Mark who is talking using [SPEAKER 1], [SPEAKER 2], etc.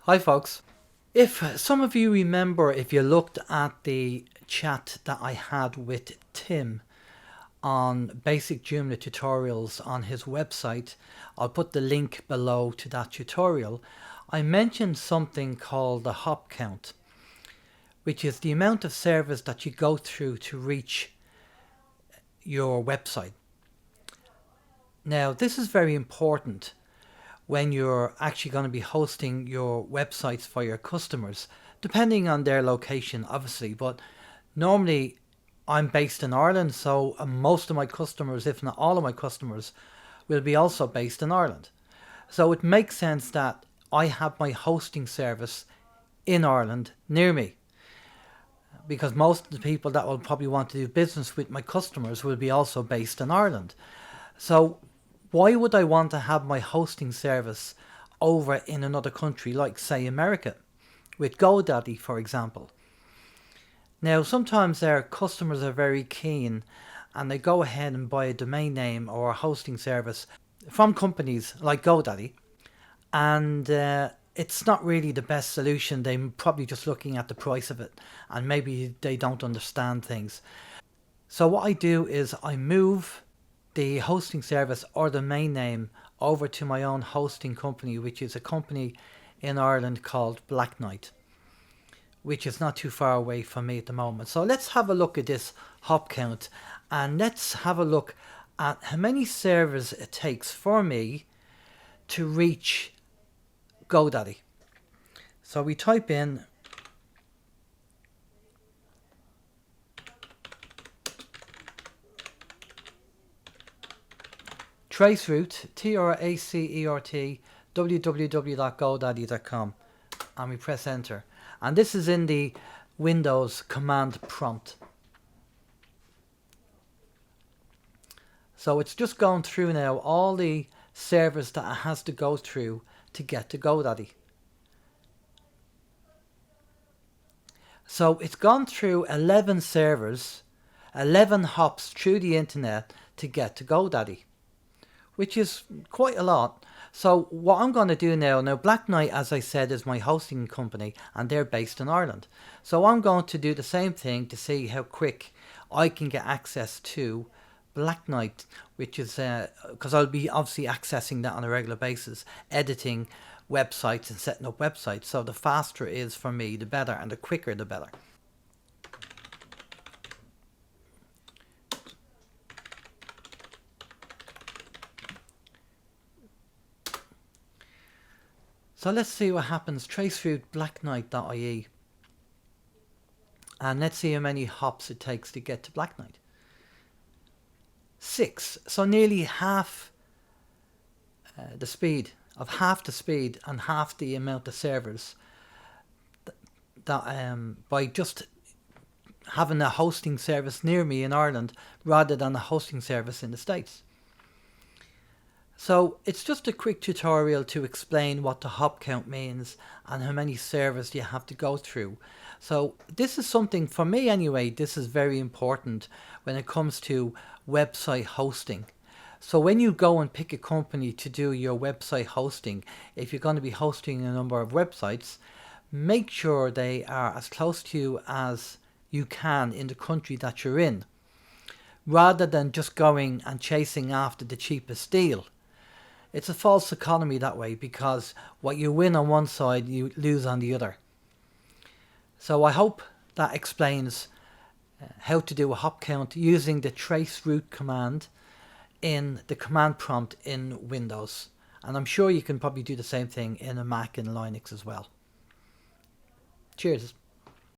[SPEAKER 1] Hi folks. If some of you remember, if you looked at the chat that I had with Tim on basic Joomla tutorials on his website, I'll put the link below to that tutorial. I mentioned something called the hop count, which is the amount of servers that you go through to reach your website. Now, this is very important when you're actually going to be hosting your websites for your customers, depending on their location, obviously. But normally, I'm based in Ireland, so most of my customers, if not all of my customers, will be also based in Ireland. So it makes sense that I have my hosting service in Ireland near me, because most of the people that will probably want to do business with my customers will be also based in Ireland. So why would I want to have my hosting service over in another country, like say America, with GoDaddy, for example? Now, sometimes their customers are very keen and they go ahead and buy a domain name or a hosting service from companies like GoDaddy, and it's not really the best solution. They're probably just looking at the price of it and maybe they don't understand things. So what I do is I move the hosting service or the domain name over to my own hosting company, which is a company in Ireland called Black Knight, which is not too far away from me at the moment. So let's have a look at this hop count, and let's have a look at how many servers it takes for me to reach GoDaddy. So we type in traceroute, TRACERT, www.godaddy.com, and we press enter. And this is in the Windows command prompt. So it's just gone through now all the servers that it has to go through to get to GoDaddy. So it's gone through 11 servers, 11 hops through the internet to get to GoDaddy, which is quite a lot. So what I'm going to do now Black Knight, as I said, is my hosting company and they're based in Ireland. So I'm going to do the same thing to see how quick I can get access to Black Knight, which is because I'll be obviously accessing that on a regular basis, editing websites and setting up websites. So the faster it is for me, the better, and the quicker the better. So let's see what happens. Traceroute blackknight.ie, and let's see how many hops it takes to get to Black Knight. 6, so nearly half the speed and half the amount of servers that by just having a hosting service near me in Ireland rather than a hosting service in the States. So it's just a quick tutorial to explain what the hop count means and how many servers you have to go through. So this is something, for me anyway, this is very important when it comes to website hosting. So when you go and pick a company to do your website hosting, if you're going to be hosting a number of websites, make sure they are as close to you as you can in the country that you're in, rather than just going and chasing after the cheapest deal. It's a false economy that way, because what you win on one side, you lose on the other. So I hope that explains how to do a hop count using the traceroute command in the command prompt in Windows. And I'm sure you can probably do the same thing in a Mac and Linux as well. Cheers.